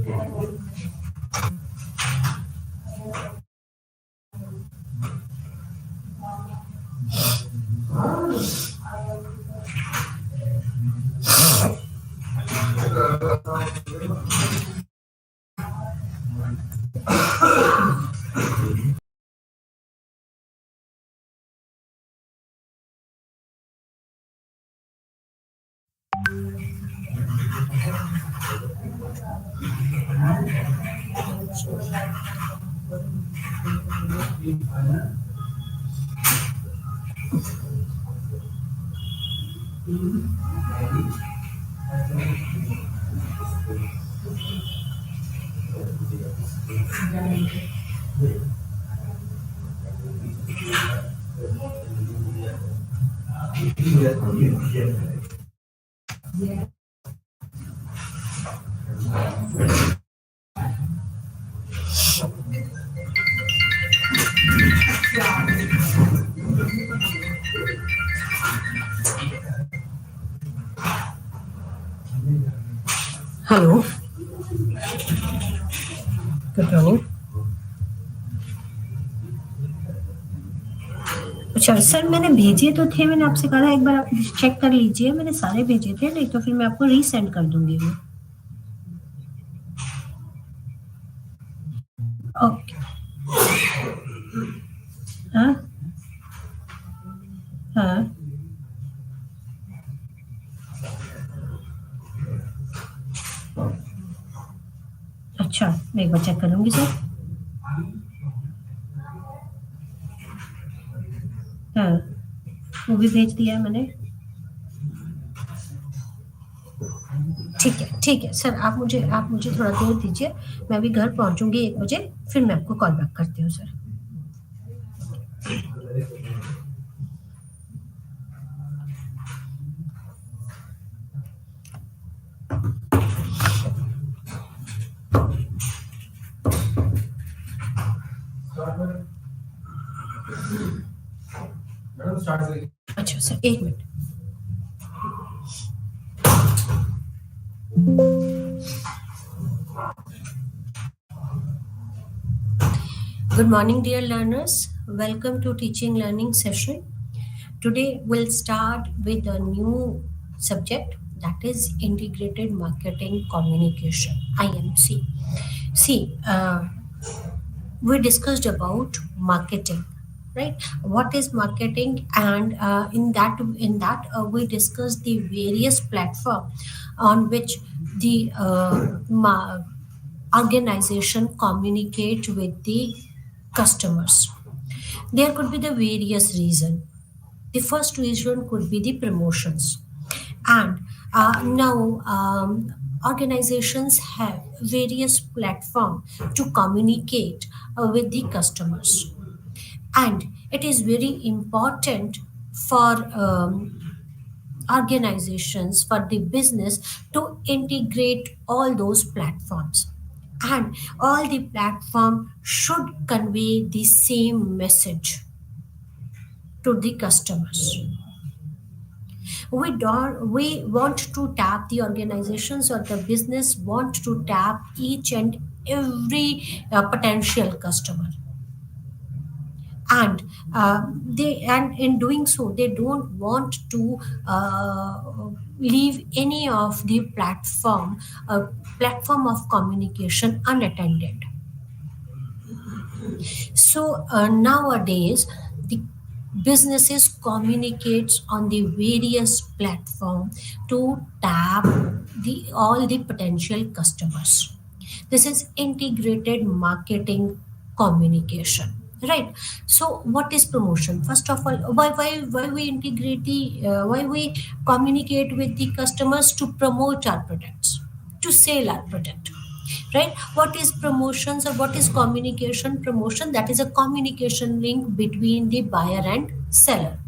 Hello, good morning. अच्छा sir, मैंने भेजे तो थे, मैंने आपसे कहा था एक बार आप चेक कर लीजिए, मैंने सारे भेजे थे, नहीं तो फिर मैं आपको रीसेंड कर दूंगी वो। ओके। हाँ हाँ, अच्छा मैं एक बार चेक करूंगी सर। हाँ, वो भी भेज दिया है मैंने। ठीक है सर, आप मुझे थोड़ा देर दीजिए, मैं अभी घर पहुंचूंगी 1 बजे, फिर मैं आपको कॉल बैक करती हूँ सर। अच्छा sir, 1 minute. Good morning, dear learners. Welcome to teaching learning session. Today we'll start with a new subject, that is integrated marketing communication, IMC. See, we discussed about marketing, right? What is marketing? And in that we discussed the various platform on which the organization communicate with the customers. There could be the various reason. The first reason could be the promotions, and now organizations have various platform to communicate with the customers, and it is very important for organizations, for the business, to integrate all those platforms, and all the platform should convey the same message to the customers. We want to tap the organizations, or the business want to tap each and every potential customer, and and in doing so they don't want to leave any of the platform of communication unattended. So nowadays, the businesses communicates on the various platform to tap the all the potential customers. This is integrated marketing communication, right? So what is promotion? First of all, why we integrate the why we communicate with the customers? To promote our products, to sell our product, right? What is promotions, or what is communication? Promotion, that is a communication link between the buyer and seller,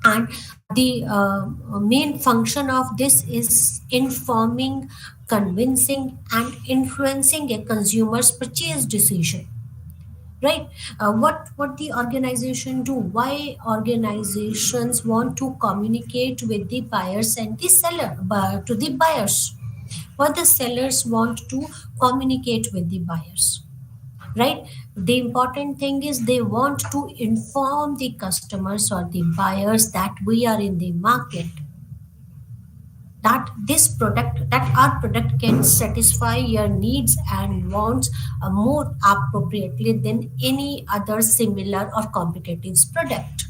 and the main function of this is informing, convincing, and influencing a consumer's purchase decision, right? What the organization do? Why organizations want to communicate with the buyers and the seller, to the buyers? or the sellers want to communicate with the buyers, right? The important thing is they want to inform the customers or the buyers that we are in the market, that this product, that our product can satisfy your needs and wants more appropriately than any other similar or competitive product.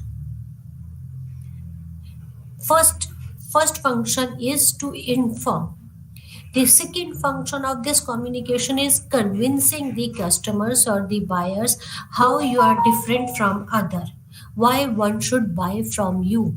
First first function is to inform. The second function of this communication is convincing the customers or the buyers how you are different from other, why one should buy from you.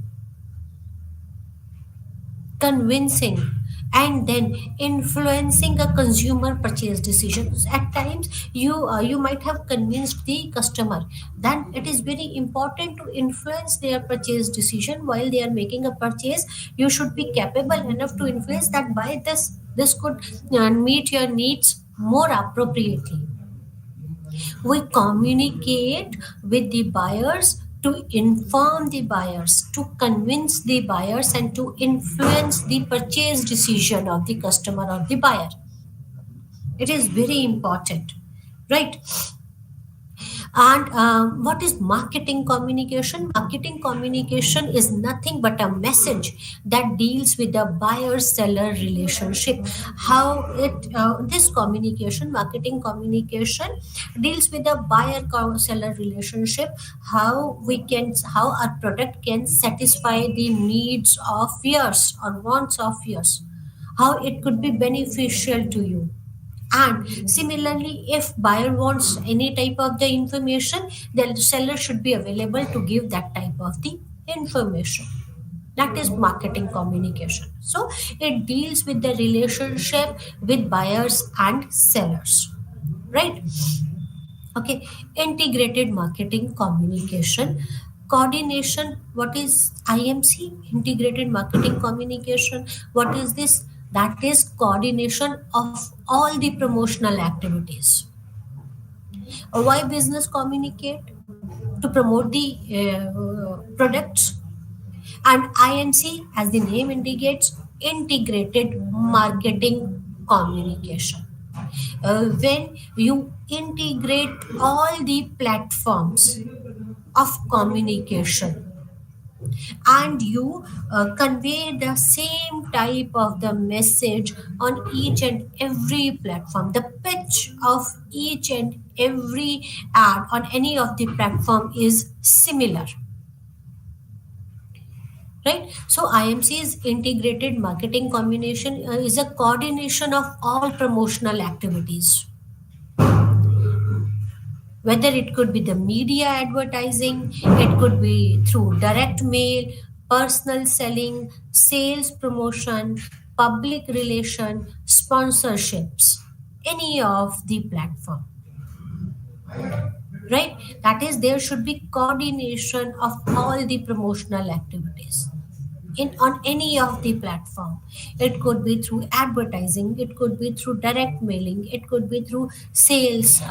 Convincing and then influencing a consumer purchase decisions. At times you might have convinced the customer, then it is very important to influence their purchase decision while they are making a purchase. You should be capable enough to influence that by this could meet your needs more appropriately. We communicate with the buyers to inform the buyers, to convince the buyers, and to influence the purchase decision of the customer or the buyer. It is very important, right? And what is marketing communication? Marketing communication is nothing but a message that deals with the buyer-seller relationship. How this communication, marketing communication, deals with the buyer-seller relationship. How our product can satisfy the needs of yours or wants of yours. How it could be beneficial to you, and similarly, if buyer wants any type of the information, the seller should be available to give that type of the information. That is marketing communication. So it deals with the relationship with buyers and sellers, right? Okay, integrated marketing communication. Coordination, what is IMC? Integrated marketing communication. What is this? That is coordination of all the promotional activities. Why business communicate? To promote the products. And IMC, as the name indicates, integrated marketing communication. When you integrate all the platforms of communication and you convey the same type of the message on each and every platform, the pitch of each and every ad on any of the platform is similar, right? So IMC is integrated marketing combination, is a coordination of all promotional activities, whether it could be the media advertising, it could be through direct mail, personal selling, sales promotion, public relation, sponsorships, any of the platform, right? That is, there should be coordination of all the promotional activities in on any of the platform. It could be through advertising, it could be through direct mailing, it could be through sales,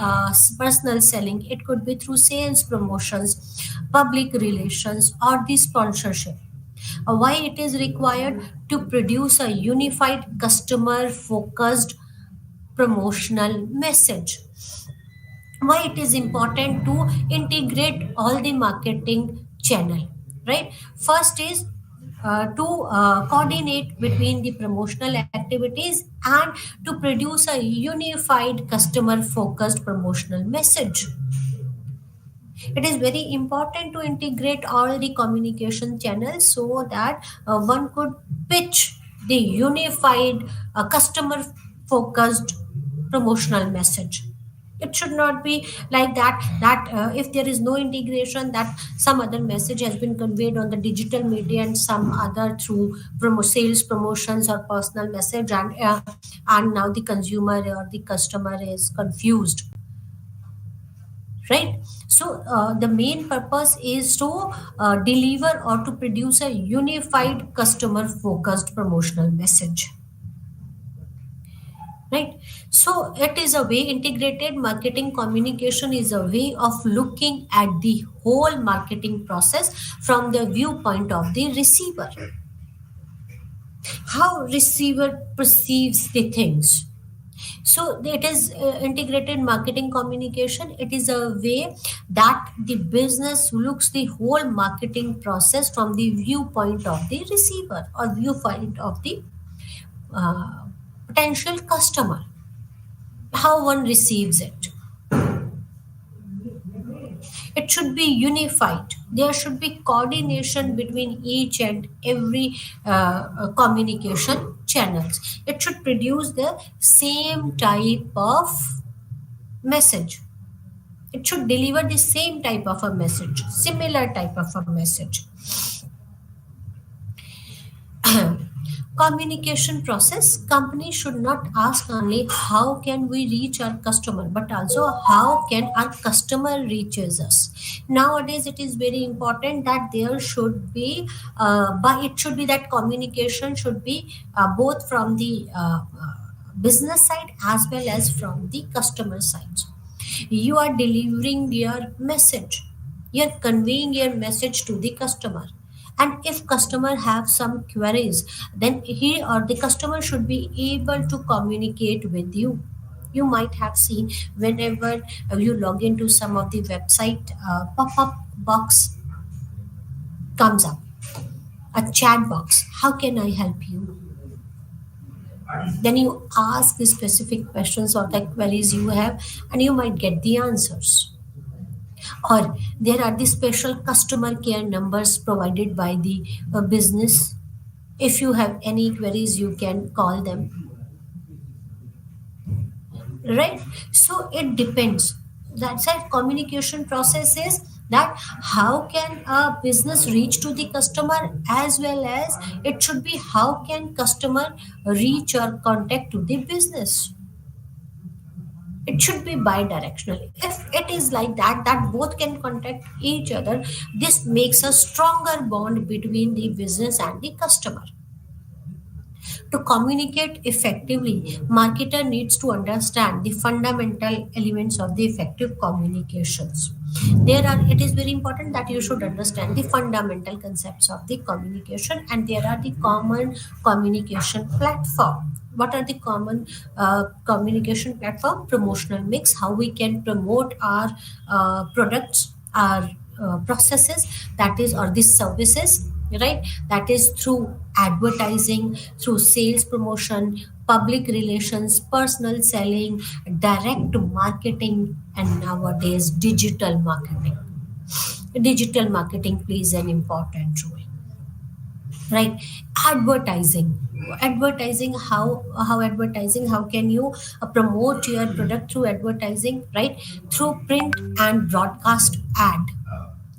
personal selling, it could be through sales promotions, public relations, or the sponsorship. Why it is required? To produce a unified customer focused promotional message. Why it is important to integrate all the marketing channel, right? First is to coordinate between the promotional activities and to produce a unified customer focused promotional message. It is very important to integrate all the communication channels so that one could pitch the unified customer focused promotional message. It should not be like that if there is no integration, that some other message has been conveyed on the digital media and some other through sales promotions or personal message, and now the consumer or the customer is confused, right? So the main purpose is to deliver or to produce a unified customer focused promotional message, right? So it is a way, integrated marketing communication is a way of looking at the whole marketing process from the viewpoint of the receiver. How receiver perceives the things. So it is integrated marketing communication. It is a way that the business looks the whole marketing process from the viewpoint of the receiver or viewpoint of the uh, potential customer. How one receives it. It should be unified. There should be coordination between each and every communication channels. It should produce the same type of message. It should deliver the same type of a message, similar type of a message. Communication process, companies should not ask only how can we reach our customer, but also how can our customer reaches us. Nowadays it is very important that there should be but it should be that communication should be both from the business side as well as from the customer side. You are delivering your message, you're conveying your message to the customer, and if customer have some queries, then he or the customer should be able to communicate with you. You might have seen whenever you log into some of the website, pop-up box comes up, a chat box, how can I help you. Then you ask the specific questions or the queries you have, and you might get the answers. Or there are the special customer care numbers provided by the business. If you have any queries, you can call them, right? So it depends. That's why communication process is that how can a business reach to the customer, as well as it should be how can customer reach or contact to the business. It should be bi-directional. If it is like that, that both can contact each other, this makes a stronger bond between the business and the customer. To communicate effectively, marketer needs to understand the fundamental elements of the effective communications. There are, it is very important that you should understand the fundamental concepts of the communication, and there are the common communication platform. What are the common communication platform? Promotional mix, how we can promote our products, our processes, that is, or these services, right? That is through advertising, through sales promotion, public relations, personal selling, direct marketing, and nowadays digital marketing. Digital marketing plays an important role, right? Advertising, advertising, how can you promote your product through advertising, right? Through print and broadcast ad,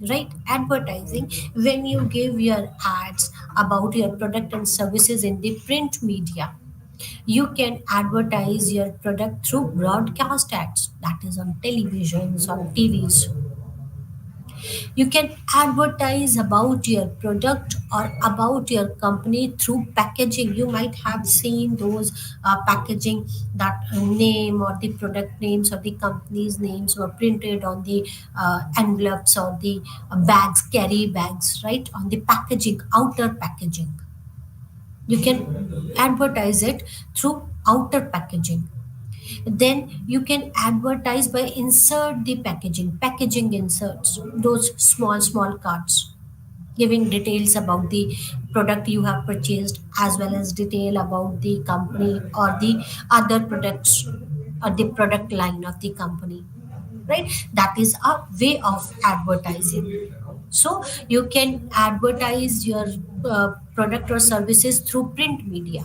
right? Advertising, when you give your ads about your product and services in the print media, you can advertise your product through broadcast ads, that is on televisions, on tvs. You can advertise about your product or about your company through packaging. You might have seen those packaging, that name or the product names or the company's names were printed on the envelopes or the bags, carry bags, right? On the packaging, outer packaging. You can advertise it through outer packaging. Then you can advertise by insert the packaging inserts, those small cards giving details about the product you have purchased, as well as detail about the company or the other products or the product line of the company, right? That is a way of advertising. So you can advertise your product or services through print media,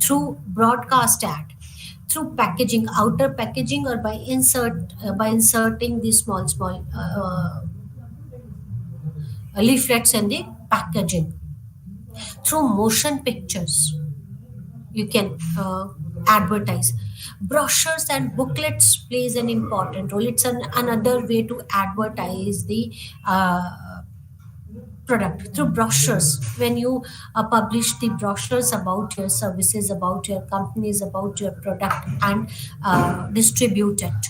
through broadcast ad, through packaging, outer packaging, or by inserting the small leaflets in the packaging, through motion pictures. You can advertise. Brochures and booklets plays an important role. It's another way to advertise the product, through brochures. When you publish the brochures about your services, about your companies, about your product, and distribute it.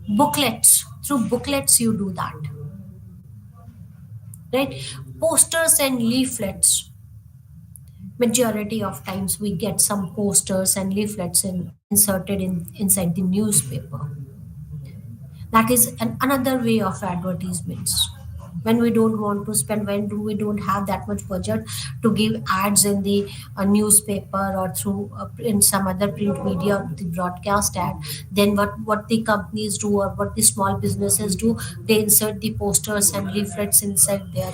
Booklets, through booklets you do that, right? Posters and leaflets, Majority of times we get some posters and leaflets inserted inside the newspaper. That is another way of advertisements. When we don't want to spend, we don't have that much budget to give ads in the newspaper or through in some other print media or the broadcast ad, then what the companies do or what the small businesses do, they insert the posters and leaflets inside their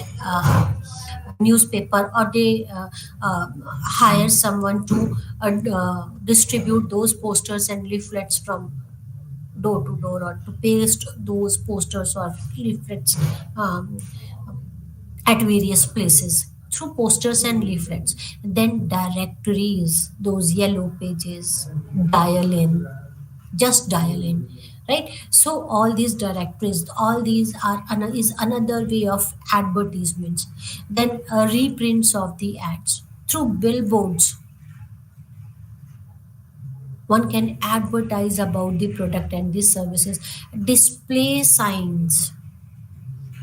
newspaper, or they hire someone to distribute those posters and leaflets from door to door, or to paste those posters or leaflets um, at various places through posters and leaflets. Then directories, those yellow pages, dial in, just dial in, right? So all these directories, all these are is another way of advertisements. Then reprints of the ads through billboards. One can advertise about the product and the services. Display signs,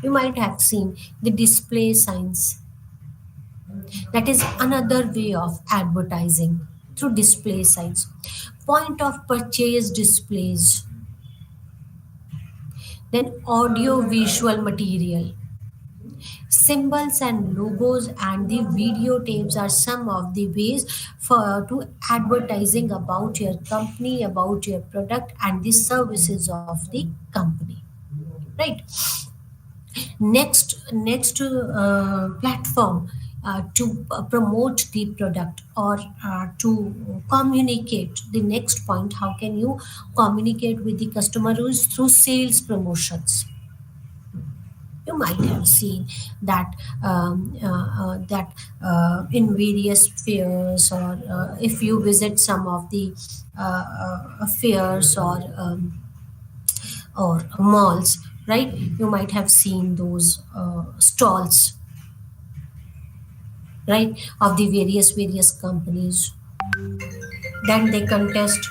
you might have seen the display signs. That is another way of advertising through display signs. Point of purchase displays. Then audio visual material. Symbols and logos and the videotapes are some of the ways for to advertising about your company, about your product and the services of the company. Right. Next platform to promote the product or to communicate. The next point, how can you communicate with the customer, is through sales promotions. You might have seen that in various fairs, or if you visit some of the fairs or malls, right? You might have seen those stalls, right, of the various companies. Then they contest.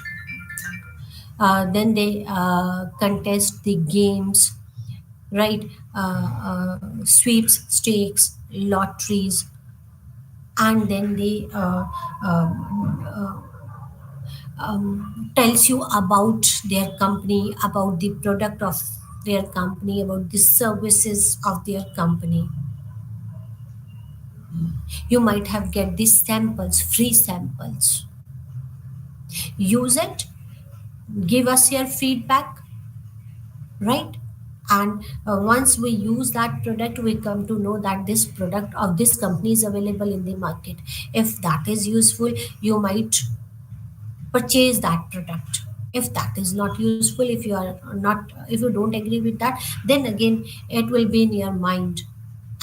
Then they contest the games, right? Sweeps, stakes, lotteries, and then they tells you about their company, about the product of their company, about the services of their company. You might have get these samples, free samples. Use it, give us your feedback, right? And once we use that product, we come to know that this product of this company is available in the market. If that is useful, you might purchase that product. If that is not useful, if you don't agree with that, then again it will be in your mind,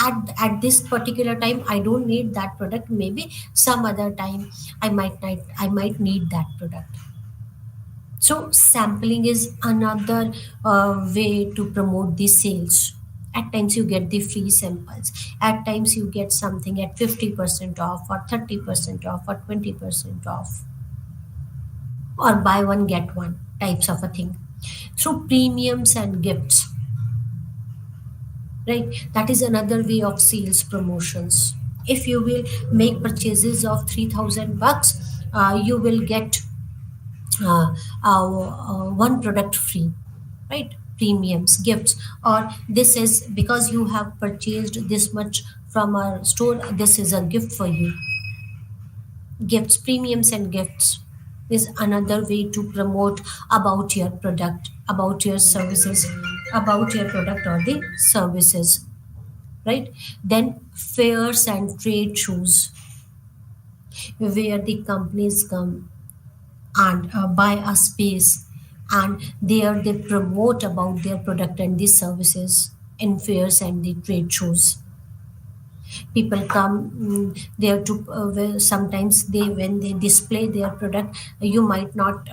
at this particular time I don't need that product, maybe some other time I might need that product. So sampling is another way to promote the sales. At times you get the free samples. At times you get something at 50% off or 30% off or 20% off, or buy one get one types of a thing. Through premiums and gifts, right? That is another way of sales promotions. If you will make purchases of 3,000 bucks, you will get one product free, right? Premiums, gifts, or this is because you have purchased this much from our store, this is a gift for you. Gifts, premiums and gifts is another way to promote about your product, about your services, about your product or the services, right? Then fairs and trade shows, where the companies come and buy a space, and there they promote about their product and the services in fairs and the trade shows. People come there to where sometimes they, when they display their product, you might not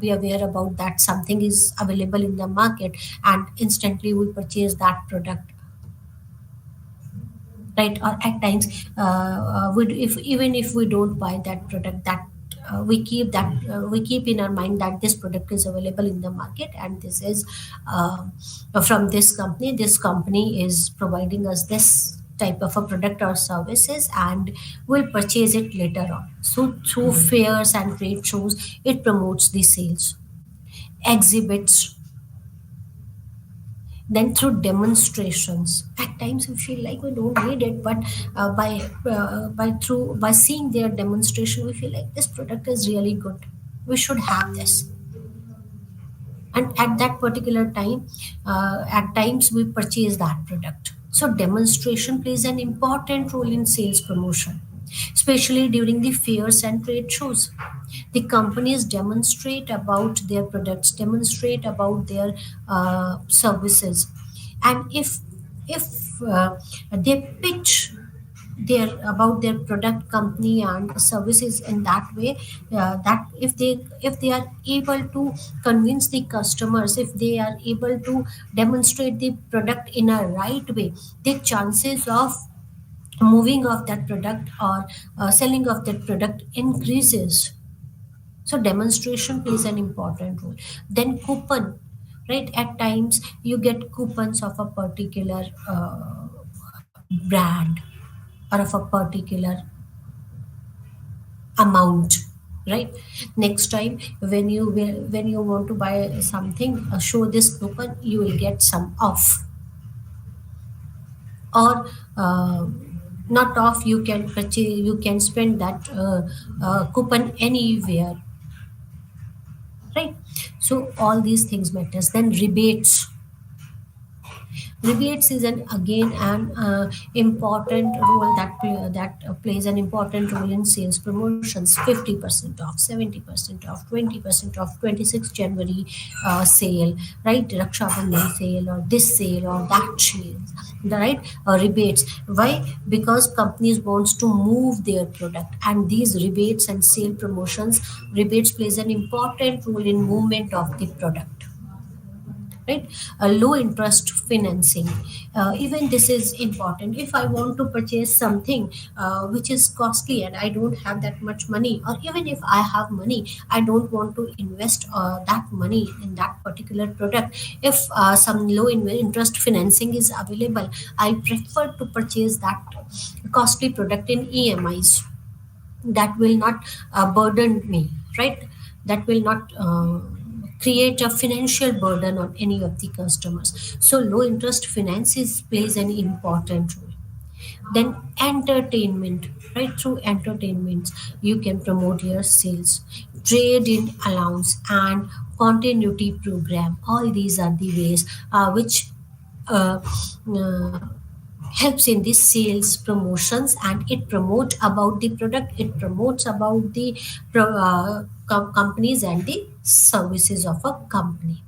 be aware about that something is available in the market, and instantly we purchase that product, right? Or at times if even if we don't buy that product, that we keep in our mind that this product is available in the market, and this is from this company is providing us this type of a product or services and will purchase it later on. So through fairs and trade shows, it promotes the sales. Exhibits, then through demonstrations. At times we feel like we don't need it, but by seeing their demonstration, we feel like this product is really good. We should have this. And at that particular time, at times we purchase that product. So demonstration plays an important role in sales promotion, especially during the fairs and trade shows. The companies demonstrate about their products, demonstrate about their services, and if they pitch their about their product, company and services in that way, that if they are able to convince the customers, if they are able to demonstrate the product in a right way, the chances of moving of that product or selling of that product increases. So demonstration plays an important role. Then coupon, right? At times you get coupons of a particular brand or of a particular amount, right? Next time when you want to buy something, show this coupon, you will get some off, or not off, you can purchase, you can spend that coupon anywhere, right? So all these things matters. Then rebates. Rebates is an again an important role that plays an important role in sales promotions. 50% off, 70% off, 20% off, 26th January sale, right? Raksha Bandhan sale, or this sale or that sale, right? Rebates. Why? Because companies wants to move their product, and these rebates and sale promotions, rebates plays an important role in movement of the product, right? A low interest financing, even this is important. If I want to purchase something which is costly and I don't have that much money, or even if I have money, I don't want to invest that money in that particular product. If some interest financing is available, I prefer to purchase that costly product in EMIs. That will not burden me, right? That will not create a financial burden on any of the customers. So low interest finances plays an important role. Then entertainment, right? Through entertainments you can promote your sales. Trade in allowance and continuity program, all these are the ways which uh, uh, helps in the sales promotions, and it promotes about the product, it promotes about the companies and the services of a company.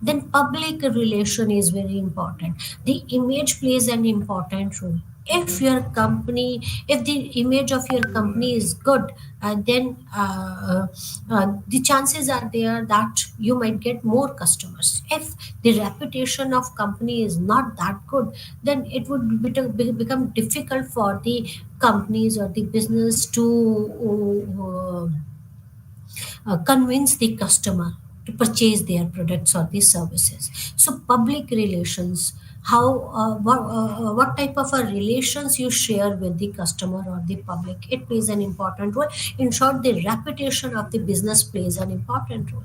Then public relation is very important. The image plays an important role. If your company, if the image of your company is good, then the chances are there that you might get more customers. If the reputation of company is not that good, then it would become difficult for the companies or the business to convince the customer to purchase their products or the services. So public relations, how what type of a relations you share with the customer or the public, it plays an important role. In short, the reputation of the business plays an important role,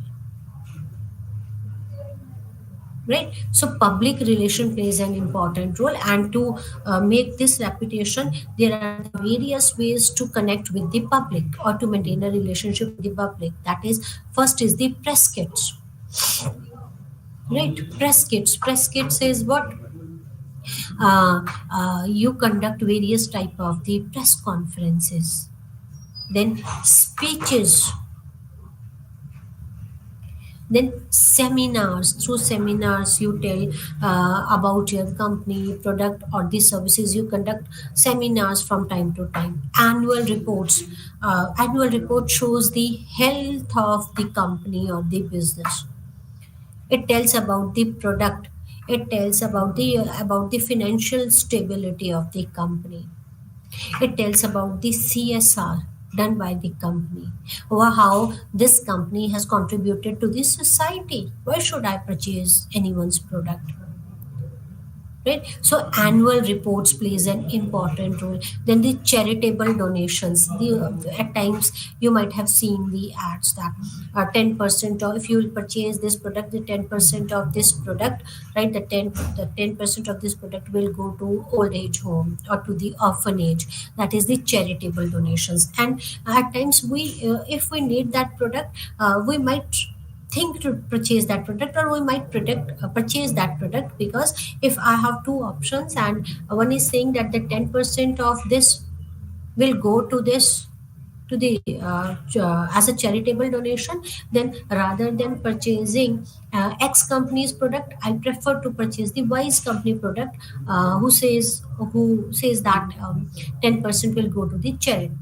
right? So public relation plays an important role, and to make this reputation, there are various ways to connect with the public or to maintain a relationship with the public. That is, first is the press kits, right? Press kits is what, you conduct various type of the press conferences. Then speeches, then seminars. Through seminars you tell about your company, product or the services. You conduct seminars from time to time. Annual reports, annual report shows the health of the company or the business. It tells about the product, it tells about the financial stability of the company. It tells about the CSR done by the company, or how this company has contributed to the society. Why should I purchase anyone's product? right? So annual reports plays an important role. Then the charitable donations, at times you might have seen the ads that 10% of, if you will purchase this product, the 10% of this product, right, the 10% of this product will go to old age home or to the orphanage. That is the charitable donations. And at times we, if we need that product, we might think to purchase that product, or we might purchase that product, because if I have two options and one is saying that the 10% of this will go to this, to the as a charitable donation, then rather than purchasing X company's product, I prefer to purchase the Y's company product, who says that 10% will go to the charitable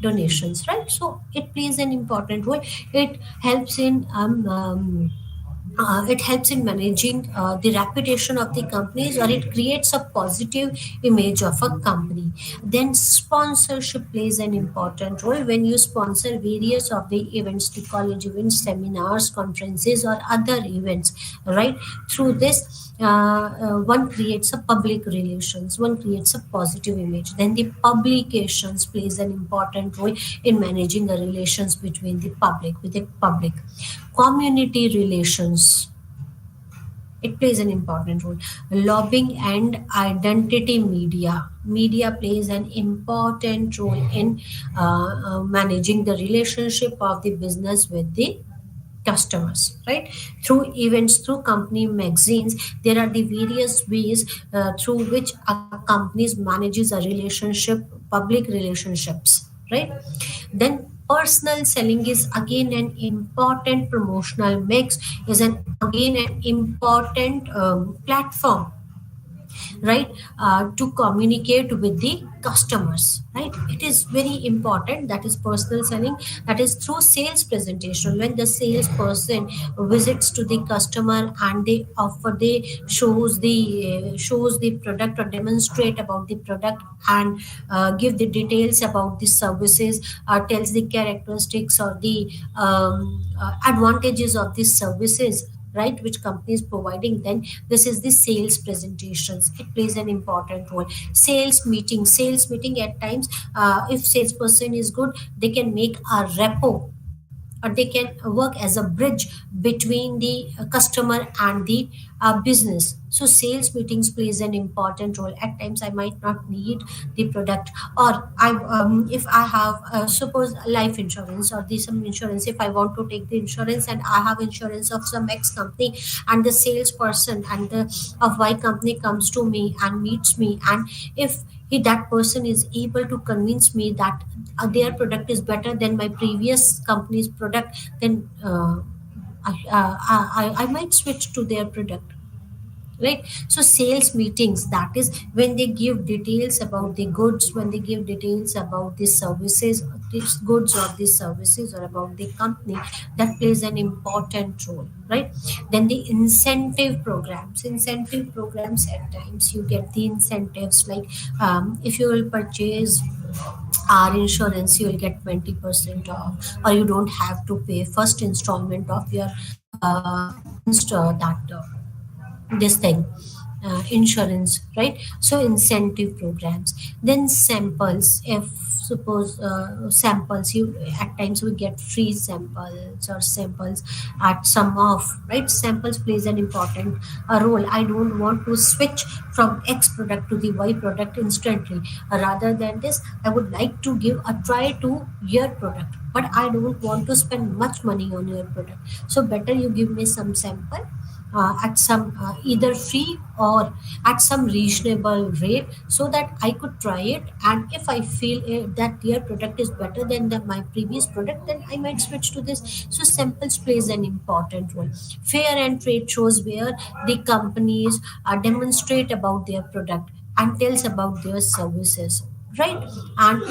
donations, right? So it plays an important role. It helps in it helps in managing the reputation of the companies, or it creates a positive image of a company. Then sponsorship plays an important role. When you sponsor various of the events, the college events, seminars, conferences, or other events, right, through this one creates a public relations, one creates a positive image. Then the publications plays an important role in managing the relations between the public, with the public. Community relations, it plays an important role. Lobbying and identity media plays an important role in managing the relationship of the business with the customers, right? Through events, through company magazines, there are the various ways through which a company manages a relationship, public relationships, right? Then personal selling is again an important promotional mix, is an again an important platform, right, to communicate with the customers, right? It is very important. That is personal selling. That is through sales presentation. When the salesperson visits to the customer and they shows the product, or demonstrate about the product, and give the details about the services, tells the characteristics or the advantages of these services, right, which company is providing, then this is the sales presentations. It plays an important role. Sales meeting at times, if salesperson is good, they can make a repo, or they can work as a bridge between the customer and the business. So sales meetings plays an important role. At times I might not need the product, or if I have suppose life insurance or the some insurance, if I want to take the insurance and I have insurance of some X company, and the salesperson and the of Y company comes to me and meets me, and if that person is able to convince me that their product is better than my previous company's product, then I might switch to their product, right? So sales meetings, that is when they give details about the goods, when they give details about the services, these goods or these services, or about the company, that plays an important role, right? Then the incentive programs, at times you get the incentives, like if you will purchase our insurance, you will get 20% off, or you don't have to pay first installment of your that this thing, insurance, right? So incentive programs. Then samples, if suppose samples, you at times we get free samples, or samples at some off, right? Samples plays an important role. I don't want to switch from X product to the Y product instantly. Rather than this, I would like to give a try to your product, but I don't want to spend much money on your product. So better you give me some sample at some either free or at some reasonable rate, so that I could try it, and if I feel that your product is better than my previous product, then I might switch to this. So samples plays an important role. Fair and trade shows, where the companies demonstrate about their product and tells about their services, right? And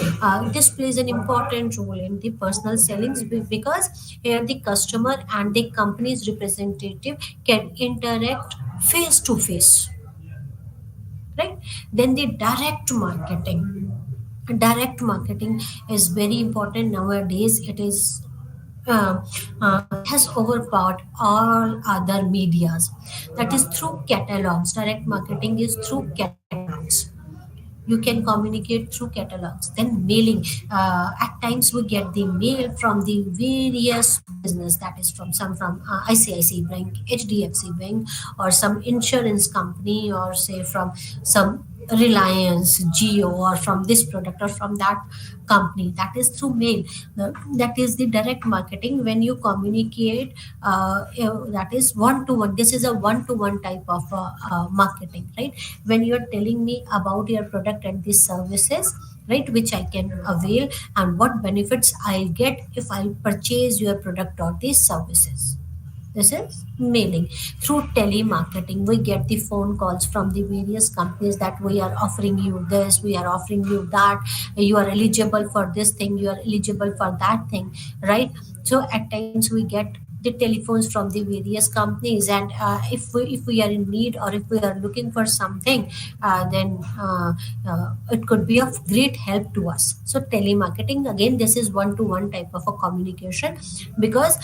this plays an important role in the personal sellings, because here the customer and the company's representative can interact face to face, right? Then the direct marketing is very important nowadays. It is uh, has overpowered all other medias. That is through catalogs. Direct marketing is through catalogs. You can communicate through catalogs. Then mailing, at times we get the mail from the various business, that is from some from ICICI Bank, HDFC Bank, or some insurance company, or say from some Reliance, Geo, or from this product or from that company. That is through mail. That is the direct marketing. When you communicate, that is one to one. This is a one to one type of marketing, right? When you're telling me about your product and the services, right, which I can avail, and what benefits I'll get if I'll purchase your product or these services. This is mailing. Through telemarketing, we get the phone calls from the various companies that we are offering you this, we are offering you that, you are eligible for this thing, you are eligible for that thing, right? So at times we get the telephones from the various companies, and if we are in need, or if we are looking for something, then it could be of great help to us. So telemarketing, again, this is one to one type of a communication, because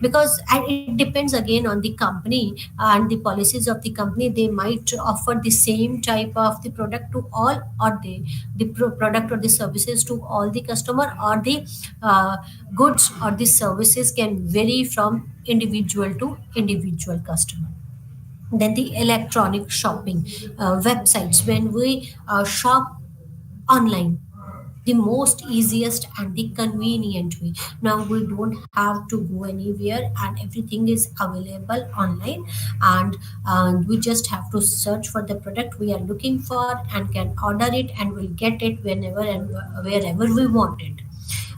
because it depends again on the company and the policies of the company. They might offer the same type of the product to all, or the product or the services to all the customer, or the uh, goods or the services can vary from individual to individual customer. Then the electronic shopping, websites, when we shop online, the most easiest and the convenient way. Now we don't have to go anywhere, and everything is available online, and we just have to search for the product we are looking for and can order it, and will get it whenever and wherever we want it,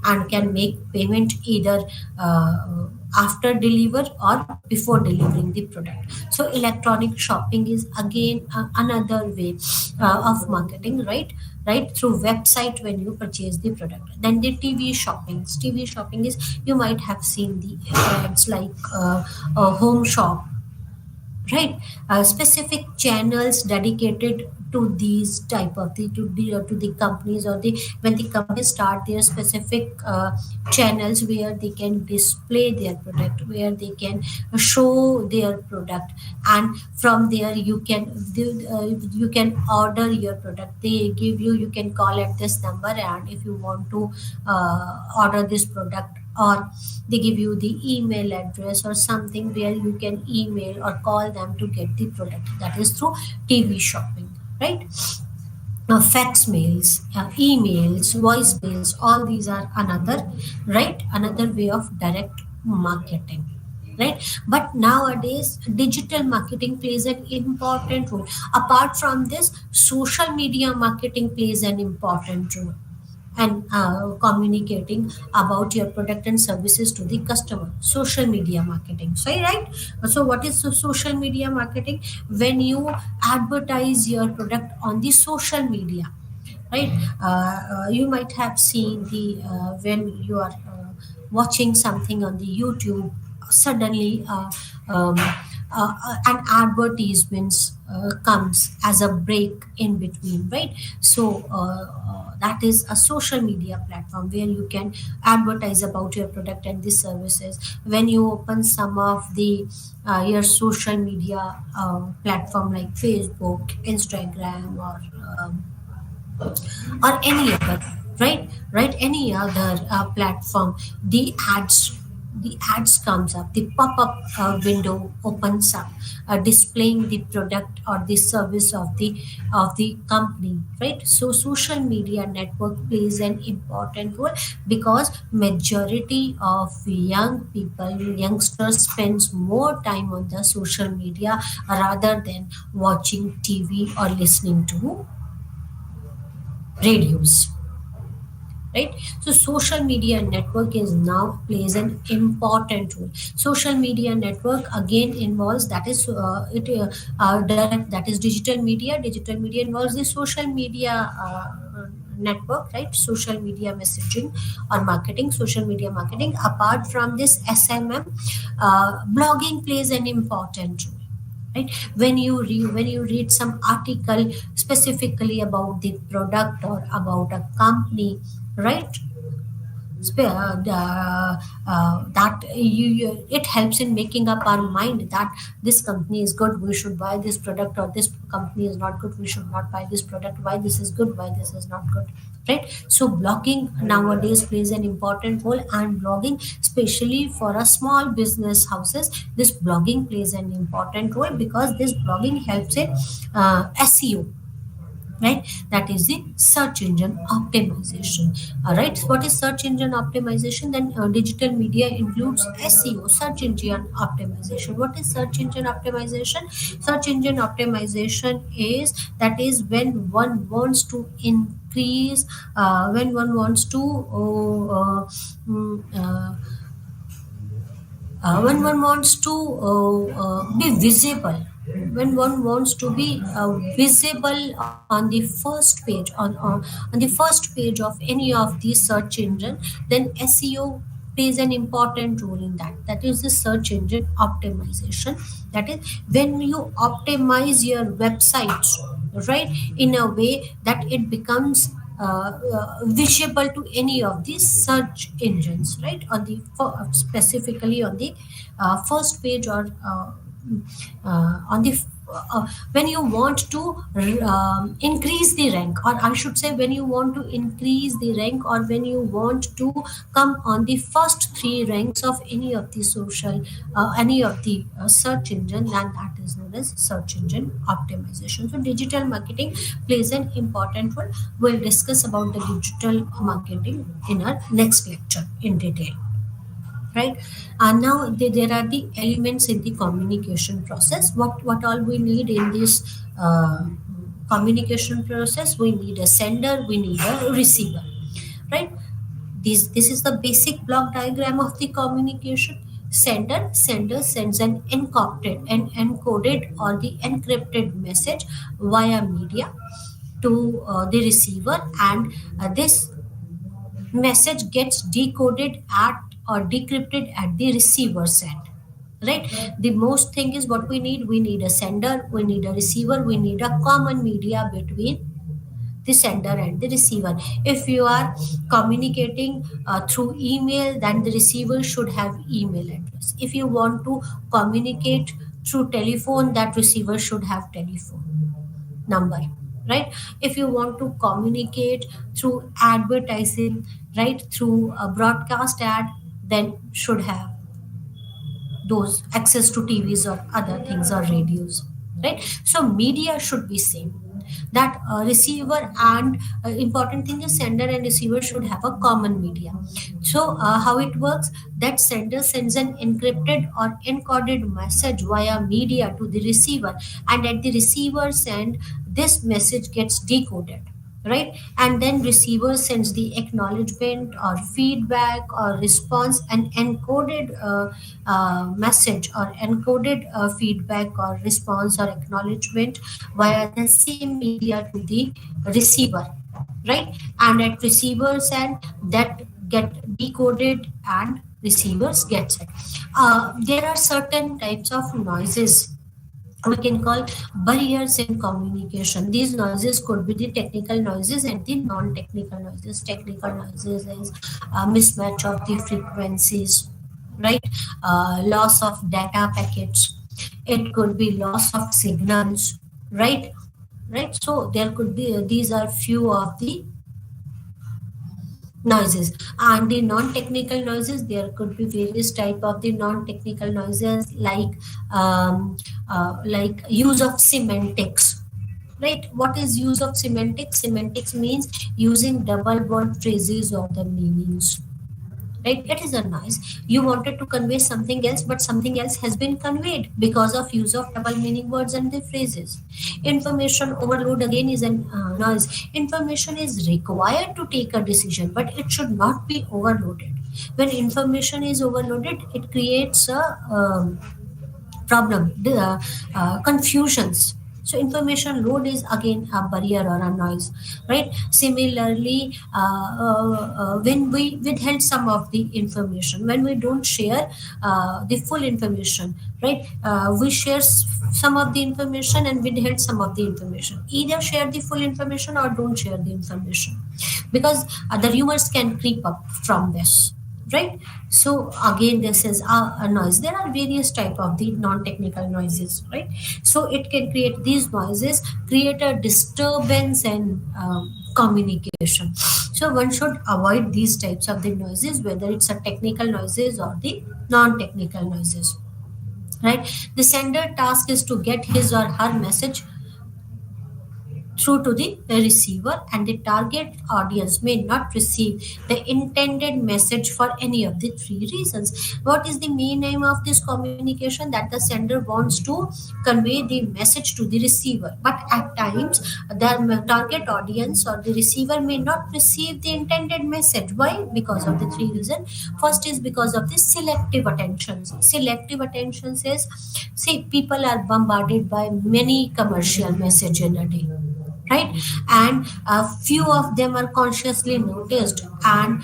and can make payment either after deliver or before delivering the product. So electronic shopping is again another way of marketing, right, through website when you purchase the product. Then the TV shopping is, you might have seen the ads like a home shop, right? Specific channels dedicated to these type of to the companies, or the when the companies start their specific channels where they can display their product, where they can show their product, and from there you can order your product. They give you, you can call at this number, and if you want to order this product, or they give you the email address or something where you can email or call them to get the product. That is through TV shopping, right? Fax mails, emails, voicemails, all these are another, right? Another way of direct marketing, right? But nowadays, digital marketing plays an important role. Apart from this, social media marketing plays an important role, and communicating about your product and services to the customer. Social media marketing, so right. So what is social media marketing? When you advertise your product on the social media, right? You might have seen the when you are watching something on the YouTube, suddenly an advertisement comes as a break in between, right? So that is a social media platform where you can advertise about your product and the services. When you open some of the your social media platform like Facebook, Instagram, or any other, right, any other platform, the ads comes up, the pop-up window opens up, displaying the product or the service of the company, right? So social media network plays an important role, because majority of youngsters spends more time on the social media rather than watching TV or listening to radios, right? So social media network is now plays an important role. Social media network again involves, that is it direct, that is digital media involves the social media network, right? Social media messaging or marketing, social media marketing. Apart from this, SMM, blogging plays an important role, right? When you read some article specifically about the product or about a company, right? that it helps in making up our mind that this company is good, we should buy this product, or this company is not good, we should not buy this product, why this is good, why this is not good, right? So blogging nowadays plays an important role, and blogging, especially for a small business houses, this blogging plays an important role because this blogging helps in SEO, right? That is the search engine optimization. All right, what is search engine optimization? Then digital media includes SEO, search engine optimization. What is search engine optimization? Search engine optimization is, that is when one wants to increase, when one wants to mm, when one wants to be visible, when one wants to be visible on the first page, on the first page of any of the search engine, then SEO plays an important role in that. That is the search engine optimization. That is when you optimize your websites, right, in a way that it becomes visible to any of these search engines, right, on the specifically on the first page, or on the when you want to increase the rank, or I should say when you want to increase the rank, or when you want to come on the first three ranks of any of the social any of the search engine, then that is known as search engine optimization. So digital marketing plays an important role. We'll discuss about the digital marketing in our next lecture in detail, right? And now there are the elements in the communication process. What all we need in this communication process? We need a sender, we need a receiver, right? This is the basic block diagram of the communication. Sender sends an encoded or the encrypted message via media to the receiver, and this message gets decoded at or decrypted at the receiver's end, right? The most thing is what we need a sender, we need a receiver, we need a common media between the sender and the receiver. If you are communicating through email, then the receiver should have email address. If you want to communicate through telephone, that receiver should have telephone number, right? If you want to communicate through advertising, right, through a broadcast ad, then should have those access to TVs or other things or radios, right? So media should be same. That receiver and important thing is sender and receiver should have a common media. So how it works? That sender sends an encrypted or encoded message via media to the receiver, and at the receiver's end, this message gets decoded, right? And then receiver sends the acknowledgement or feedback or response, an encoded message or encoded feedback or response or acknowledgement via the same media to the receiver, right? And at receivers end, that get decoded and receivers gets it. There are certain types of noises we can call barriers in communication. These noises could be the technical noises and the non-technical noises. Technical noises is mismatch of the frequencies, right? Loss of data packets. It could be loss of signals, right? Right. So there could be these are few of the noises. And the non-technical noises, there could be various type of the non-technical noises, like use of semantics, right? What is use of semantics? Semantics means using double word phrases or the meanings, right? It is a noise. You wanted to convey something else, but something else has been conveyed because of use of double meaning words and the phrases. Information overload again is a noise. Information is required to take a decision, but it should not be overloaded. When information is overloaded, it creates a problem, the confusions. So information load is again a barrier or a noise, right? Similarly, when we withheld some of the information, when we don't share the full information, right? We share some of the information and withheld some of the information. Either share the full information or don't share the information. because the rumors can creep up from this, right? So again, this is a noise. There are various type of the non-technical noises, right? So it can create these noises, create a disturbance and communication. So one should avoid these types of the noises, whether it's a technical noises or the non-technical noises, right? The sender task is to get his or her message through to the receiver, and the target audience may not receive the intended message for any of the three reasons. What is the main aim of this communication? That the sender wants to convey the message to the receiver, but at times the target audience or the receiver may not receive the intended message. Why? Because of the three reasons. First is because of the selective attentions. Selective attentions is, see, people are bombarded by many commercial message in a day, right? And a few of them are consciously noticed, and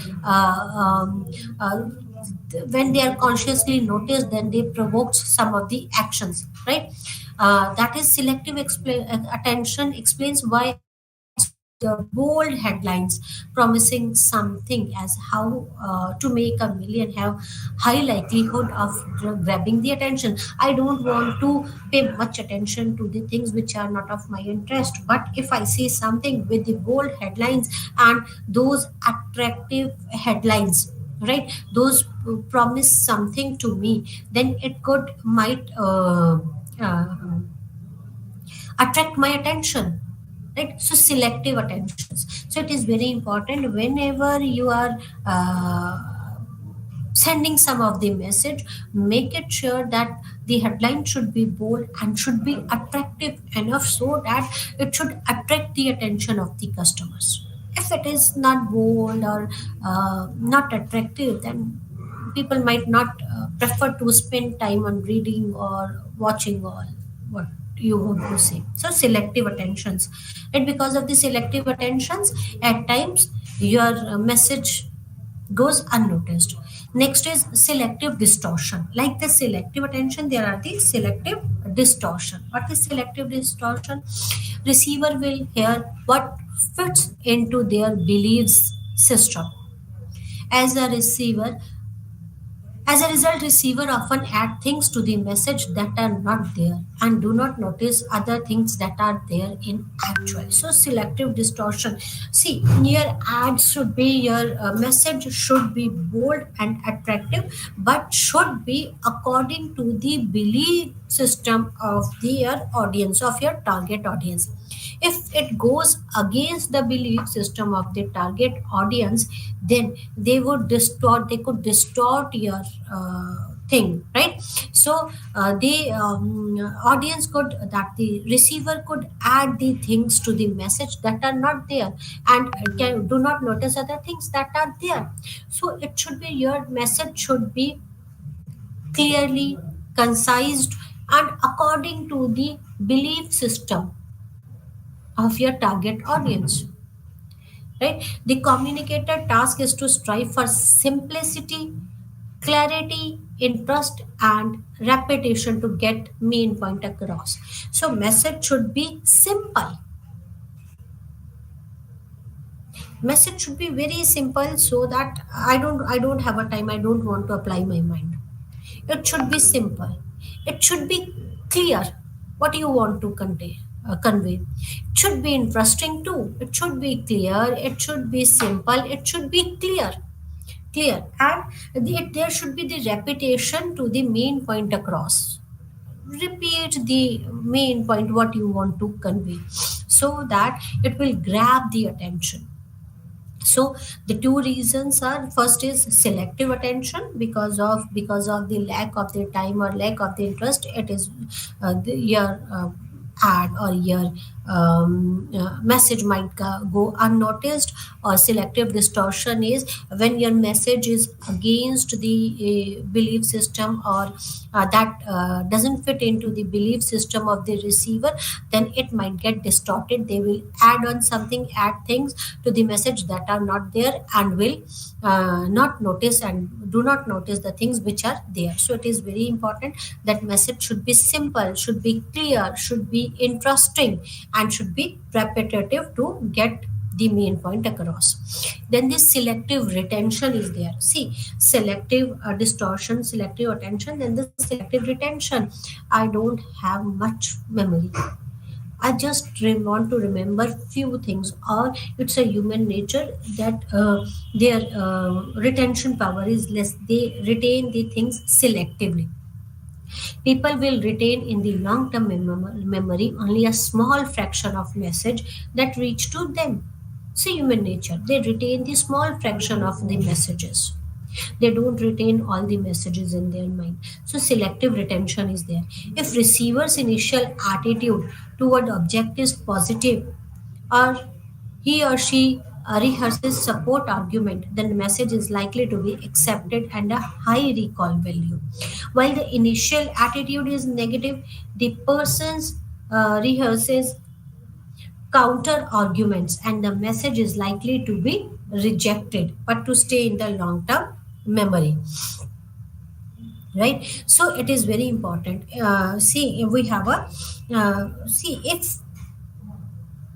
when they are consciously noticed, then they provoke some of the actions, right? That is selective attention explains why ads use the bold headlines promising something as how to make a million have high likelihood of grabbing the attention. I don't want to pay much attention to the things which are not of my interest, but if I see something with the bold headlines and those attractive headlines, right, those promise something to me, then it could might uh, attract my attention, right? So selective attentions. So it is very important whenever you are sending some of the message, make it sure that the headline should be bold and should be attractive enough so that it should attract the attention of the customers. If it is not bold or not attractive, then people might not prefer to spend time on reading or watching all what you want to say. So selective attentions, and because of the selective attentions, at times your message goes unnoticed. Next is selective distortion. Like the selective attention, there are the selective distortion. What is selective distortion? Receiver will hear what fits into their beliefs system. As a receiver, as a result, receiver often add things to the message that are not there and do not notice other things that are there in actual. So selective distortion. See, your ads should be, your message should be bold and attractive, but should be according to the belief system of their audience, of your target audience. If it goes against the belief system of the target audience, then they could distort your thing, right? So the audience could, that the receiver could add the things to the message that are not there, and do not notice other things that are there. So it should be, your message should be clearly concised and according to the belief system of your target audience, right? The communicator task is to strive for simplicity, clarity, interest, and repetition to get main point across. So message should be simple. Message should be very simple, so that I don't have a time, I don't want to apply my mind. It should be simple. It should be clear what you want to convey. It should be interesting too. It should be clear. It should be simple. It should be clear. Clear. And there should be the repetition to the main point across. Repeat the main point, what you want to convey, so that it will grab the attention. So the two reasons are, first is selective attention, because of the lack of the time or lack of the interest, it is your ad or your message might go unnoticed. Or selective distortion is when your message is against the belief system, or that doesn't fit into the belief system of the receiver, then it might get distorted. They will add on something, add things to the message that are not there, and will not notice and do not notice the things which are there. So it is very important that message should be simple, should be clear, should be interesting, and should be repetitive to get the main point across. Then this selective retention is there. See, selective distortion, selective attention, then the selective retention. I don't have much memory. I just want to remember few things, or it's a human nature that their retention power is less. They retain the things selectively. People will retain in the long-term memory only a small fraction of message that reach to them. See, human nature, they retain the small fraction of the messages. They don't retain all the messages in their mind. So selective retention is there. If receiver's initial attitude toward object is positive, or he or she rehearses support argument, then the message is likely to be accepted and a high recall value. While the initial attitude is negative, the person's rehearses counter arguments and the message is likely to be rejected but to stay in the long term memory, right? So it is very important. See, if we have a see if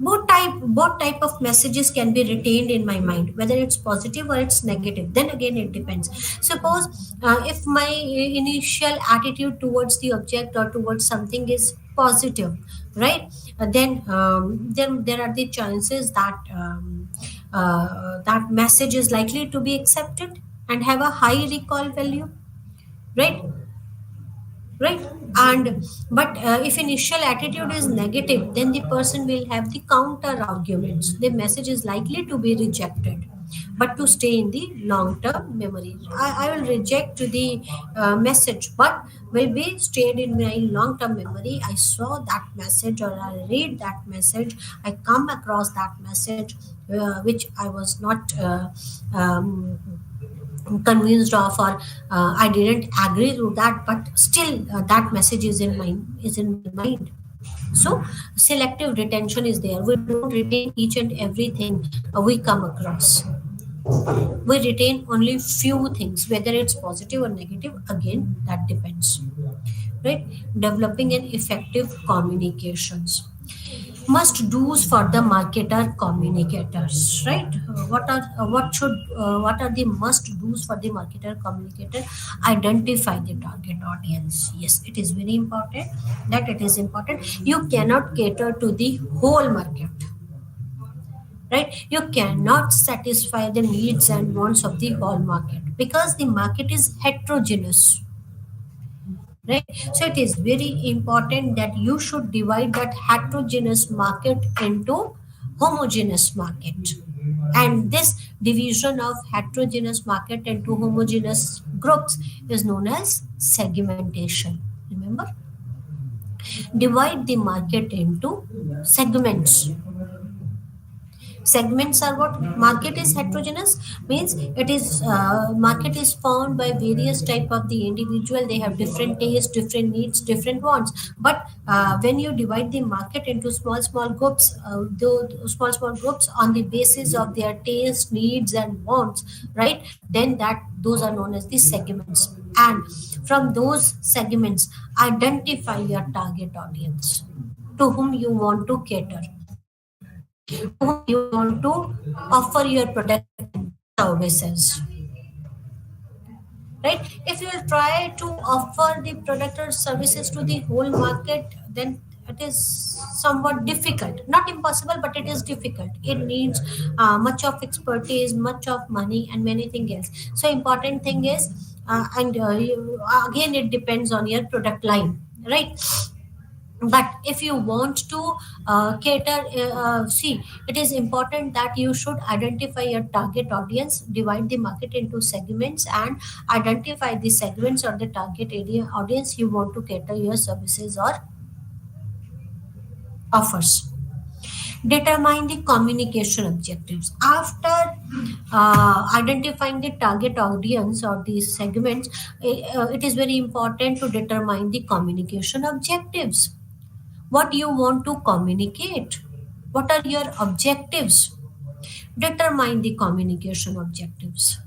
both type of messages can be retained in my mind, whether it's positive or it's negative, then again it depends. Suppose if my initial attitude towards the object or towards something is positive, right? Then there are the chances that that message is likely to be accepted and have a high recall value, right? Right. And but if initial attitude is negative, then the person will have the counter arguments. The message is likely to be rejected but to stay in the long term memory. I will reject the message but will be stayed in my long term memory. I saw that message or I read that message, I come across that message which I was not um, convinced of, or I didn't agree to that, but still that message is in my mind. So selective retention is there. We don't retain each and everything we come across. We retain only few things, whether it's positive or negative. Again, that depends, right? Developing an effective communications. Must do's for the marketer communicators, right? What are the must do's for the marketer communicator? Identify the target audience. Yes, it is very important, that it is important. You cannot cater to the whole market, right? You cannot satisfy the needs and wants of the whole market because the market is heterogeneous, right? So it is very important that you should divide that heterogeneous market into homogeneous market, and this division of heterogeneous market into homogeneous groups is known as segmentation. Remember, divide the market into segments. Segments are what? Market is heterogeneous means it is market is found by various type of the individual. They have different tastes, different needs, different wants. But when you divide the market into small groups, those small groups on the basis of their taste, needs and wants, right? Then that those are known as the segments. And from those segments, identify your target audience, to whom you want to cater, to whom you want to offer your product and services, right? If you will try to offer the product or services to the whole market, then it is somewhat difficult, not impossible, but it is difficult. It needs much of expertise, much of money and many things else. So important thing is again it depends on your product line, right? But if you want to cater see, it is important that you should identify your target audience, divide the market into segments and identify the segments or the target area audience you want to cater your services or offers. Determine the communication objectives. After identifying the target audience or these segments, it is very important to determine the communication objectives. What you want to communicate? What are your objectives? Determine the communication objectives.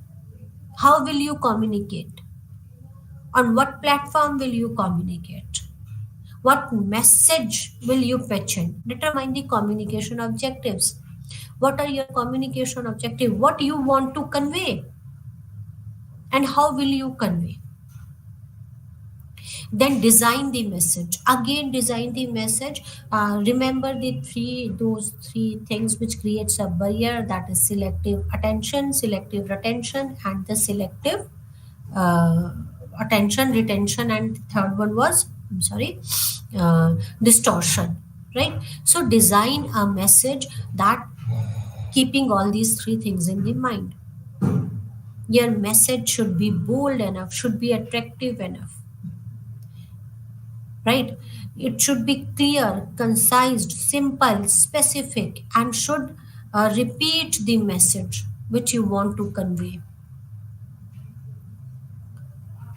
How will you communicate? On what platform will you communicate? What message will you pitch in? Determine the communication objectives. What are your communication objective? What you want to convey, and how will you convey? Then design the message. Again, design the message. Remember those three things which creates a barrier, that is selective attention, selective retention, and the selective uh, attention, retention, and the third one was, I'm sorry, distortion, right? So design a message that keeping all these three things in the mind. Your message should be bold enough, should be attractive enough, right? It should be clear, concise, simple, specific, and should repeat the message which you want to convey,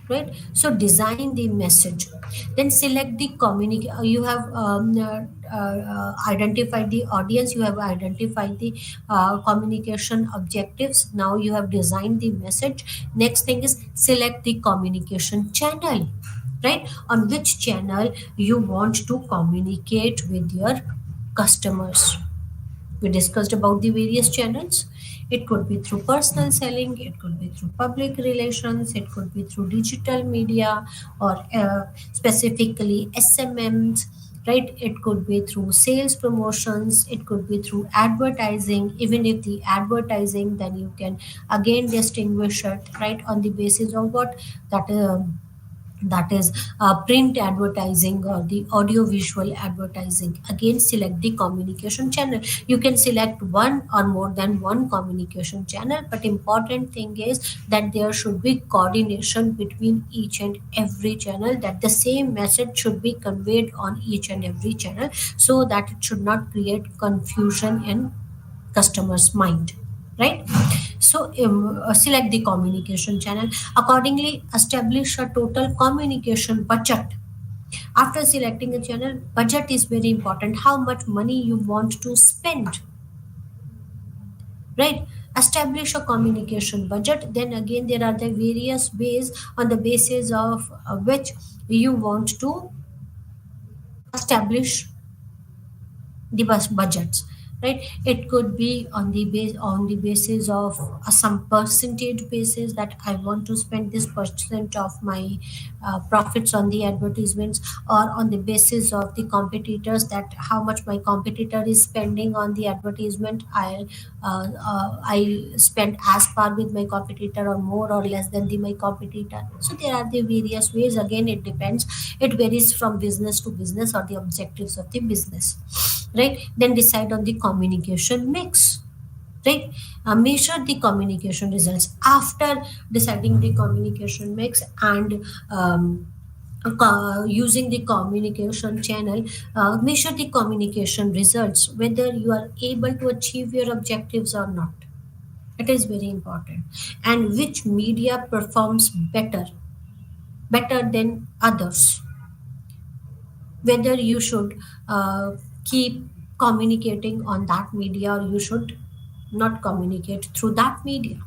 right? So design the message. Then select the you have identified the audience, you have identified the communication objectives. Now you have designed the message. Next thing is select the communication channel, right? On which channel you want to communicate with your customers. We discussed about the various channels. It could be through personal selling, it could be through public relations, it could be through digital media, or specifically SMMs, right? It could be through sales promotions, it could be through advertising. Even if the advertising, then you can again distinguish it, right, on the basis of what that that is print advertising or the audio visual advertising. Again, select the communication channel. You can select one or more than one communication channel, but important thing is that there should be coordination between each and every channel, that the same message should be conveyed on each and every channel, so that it should not create confusion in customer's mind, right? So select the communication channel. Accordingly, establish a total communication budget. After selecting a channel, budget is very important. How much money you want to spend, right? Establish a communication budget. Then again, there are the various ways on the basis of which you want to establish the budgets, right? It could be on the basis of some percentage basis, that I want to spend this percent of my profits on the advertisements, or on the basis of the competitors, that how much my competitor is spending on the advertisement, I spend as par with my competitor, or more or less than my competitor. So there are the various ways. Again, it depends, it varies from business to business, or the objectives of the business, right? Then decide on the communication mix, right? Measure the communication results. After deciding the communication mix and using the communication channel, measure the communication results, whether you are able to achieve your objectives or not. It is very important. And which media performs better than others, whether you should keep communicating on that media, or you should not communicate through that media.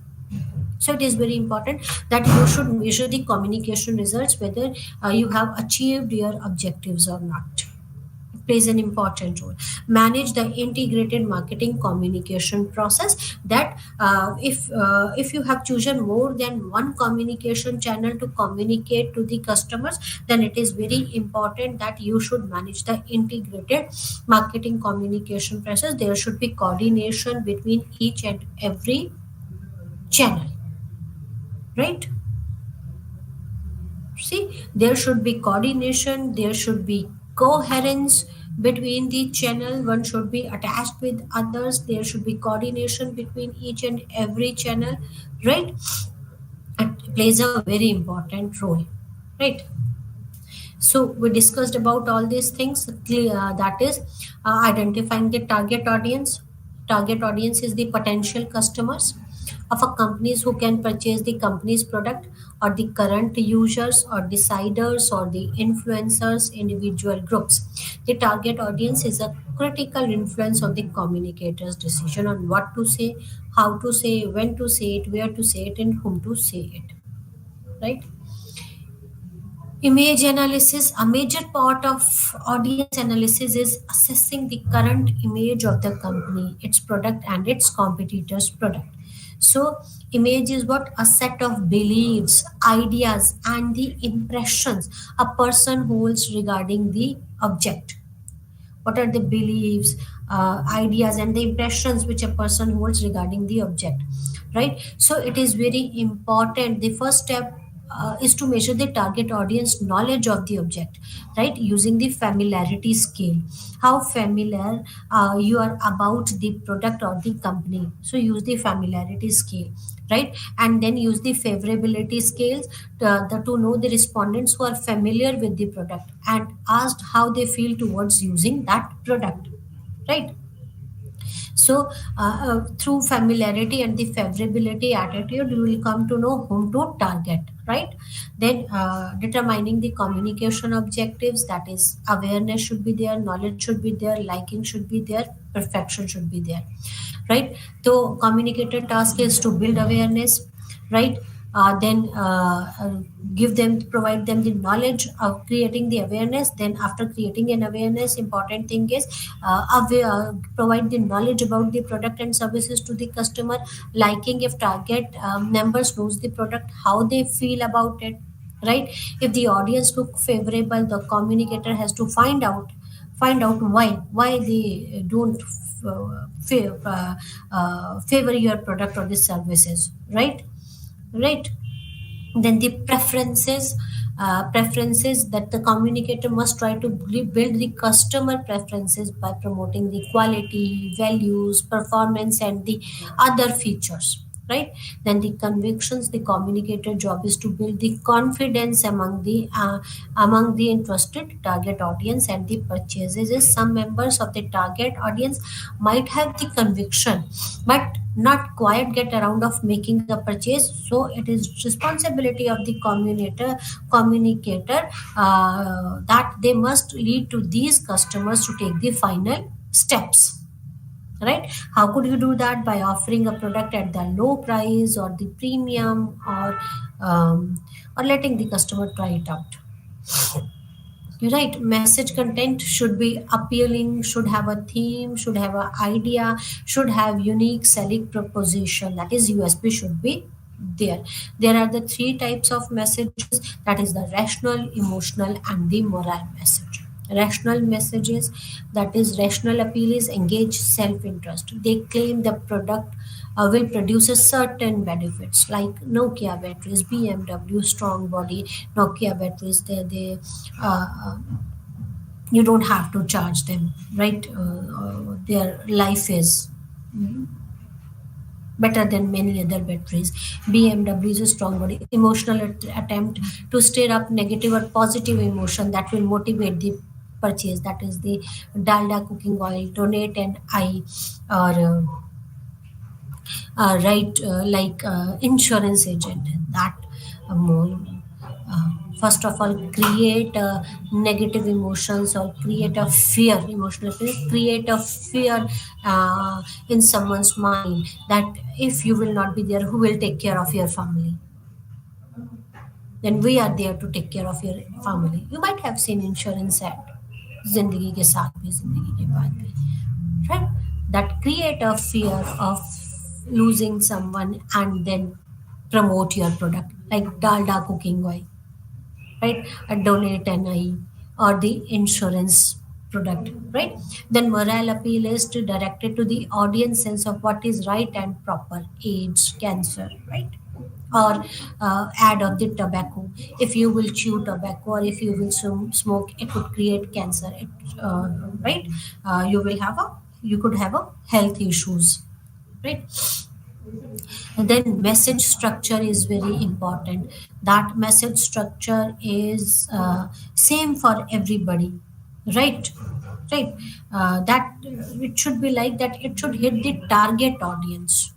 So it is very important that you should measure the communication results, whether you have achieved your objectives or not. Plays an important role. Manage the integrated marketing communication process. That if you have chosen more than one communication channel to communicate to the customers, then it is very important that you should manage the integrated marketing communication process. There should be coordination between each and every channel, right? See, there should be coordination, there should be coherence between the channel. One should be attached with others. There should be coordination between each and every channel, right? It plays a very important role, right? So we discussed about all these things. That is identifying the target audience. Target audience is the potential customers of a companies who can purchase the company's product, or the current users, or deciders, or the influencers, individual groups. The target audience is a critical influence on the communicator's decision on what to say, how to say, when to say it, where to say it, and whom to say it, right? Image analysis, a major part of audience analysis is assessing the current image of the company, its product, and its competitors' product. So, image is what? A set of beliefs, ideas, and the impressions a person holds regarding the object. What are the beliefs, ideas, and the impressions which a person holds regarding the object, right? So it is very important. The first step is to measure the target audience knowledge of the object, right, using the familiarity scale. How familiar you are about the product or the company, so use the familiarity scale, right? And then use the favorability scales to know the respondents who are familiar with the product and asked how they feel towards using that product, right? So, through familiarity and the favorability attitude, you will come to know whom to target, right? Then, determining the communication objectives, that is, awareness should be there, knowledge should be there, liking should be there, perfection should be there, right? So, communicator task is to build awareness, right? Then give them, provide them the knowledge of creating the awareness. Then after creating an awareness, important thing is provide the knowledge about the product and services to the customer. Liking, if target members knows the product, how they feel about it, right? If the audience look favorable, the communicator has to find out why they don't favor your product or the services, right. Then the preferences that the communicator must try to build the customer preferences by promoting the quality, values, performance, and the other features, right? Then the convictions, the communicator job is to build the confidence among the interested target audience and the purchases. Is some members of the target audience might have the conviction but not quite get around of making a purchase, so it is responsibility of the communicator that they must lead to these customers to take the final steps, right? How could you do that? By offering a product at the low price or the premium, or letting the customer try it out. You're right. Message content should be appealing, should have a theme, should have an idea, should have unique selling proposition. That is, USP should be there. There are the three types of messages. That is the rational, emotional, and the moral message. Rational messages, that is, rational appeal is engage self-interest. They claim the product will produce a certain benefits like Nokia batteries, BMW strong body, Nokia batteries. Uh, you don't have to charge them, right? Their life is better than many other batteries. BMW is a strong body. Emotional attempt to stir up negative or positive emotion that will motivate the purchase. That is the Dalda cooking oil, donate an eye, or right, like insurance agent. That first of all create negative emotions or create a fear, emotional fear, create a fear in someone's mind that if you will not be there, who will take care of your family? Then we are there to take care of your family. You might have seen insurance ad, जिंदगी के साथ भी जिंदगी के बाद भी, right? That create a fear of losing someone and then promote your product like dalda cooking oil, right? A donate an eye or the insurance product, right? Then moral appeal is to directed to the audience sense of what is right and proper, AIDS, cancer, right? Or ad of the tobacco. If you will chew tobacco or if you will smoke, it would create cancer. Right? You could have a health issues, right? And then message structure is very important. That message structure is same for everybody, right? Right. That it should be like that. It should hit the target audience,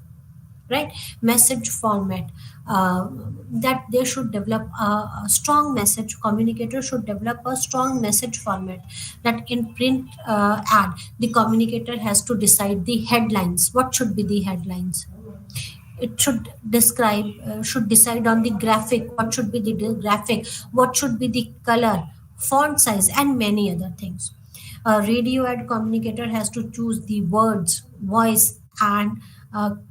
right? Message format, that they should develop a strong message. Communicator should develop a strong message format. That in print ad, the communicator has to decide the headlines. What should be the headlines? it should decide on the graphic, what should be the graphic, what should be the color, font size, and many other things. A radio ad communicator has to choose the words, voice, and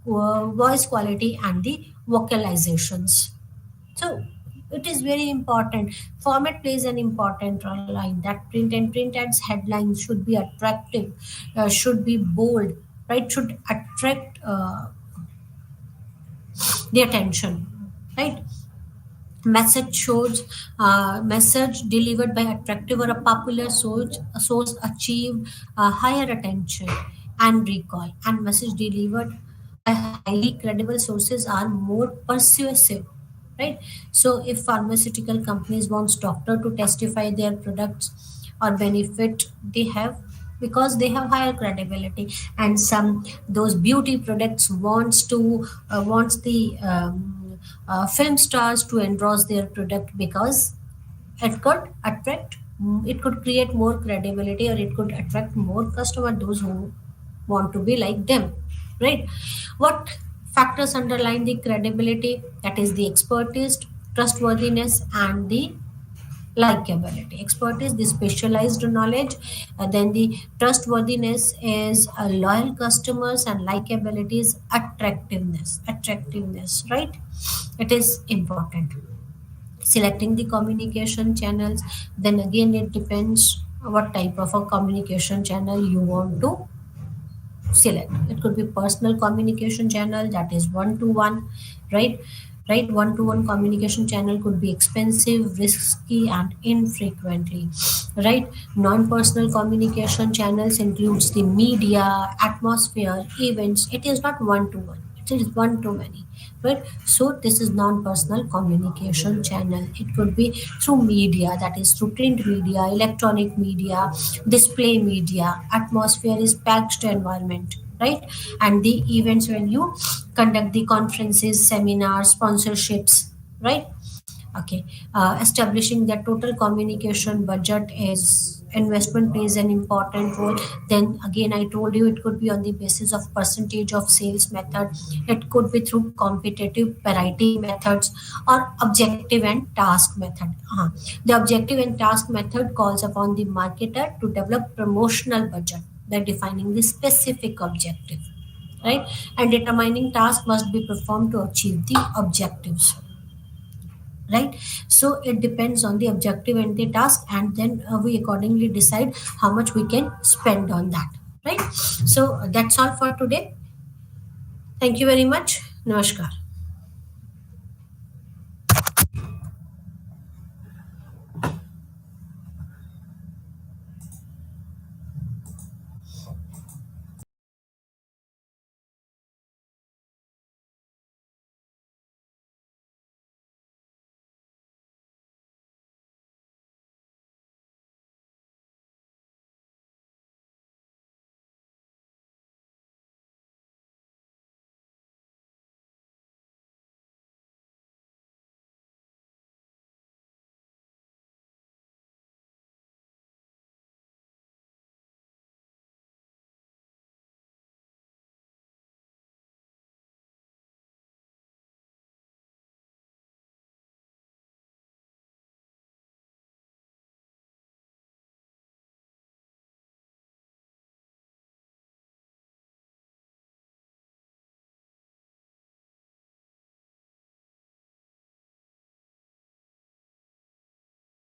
voice quality and the vocalizations. So it is very important. Format plays an important role in that. Print ads headlines should be attractive, should be bold, right? Should attract the attention, right? Message delivered by attractive or a popular source achieve higher attention and recall, and message delivered by highly credible sources are more persuasive, right? So if pharmaceutical companies wants doctor to testify their products or benefit, they have, because they have higher credibility. And some those beauty products wants the film stars to endorse their product, because it could attract, it could create more credibility, or it could attract more customer, those who want to be like them, right? What factors underline the credibility? That is the expertise, trustworthiness, and the likability. Expertise, the specialized knowledge, then the trustworthiness is loyal customers, and likability is attractiveness, right? It is important. Selecting the communication channels, then again it depends what type of a communication channel you want to select. It could be personal communication channel, that is one to one, right? Right, one to one communication channel could be expensive, risky, and infrequently, right? Non personal communication channels includes the media, atmosphere, events. It is not one to one, it is one to many, right? So this is non personal communication channel. It could be through media, that is through print media, electronic media, display media. Atmosphere is packed environment, right? And the events, when you conduct the conferences, seminars, sponsorships, right? Okay. Establishing the total communication budget is investment plays an important role. Then again, I told you it could be on the basis of percentage of sales method. It could be through competitive parity methods or objective and task method. The objective and task method calls upon the marketer to develop promotional budget by defining the specific objective, right? And determining task must be performed to achieve the objectives, right? So it depends on the objective and the task, and then we accordingly decide how much we can spend on that, right? So that's all for today. Thank you very much. Namaskar.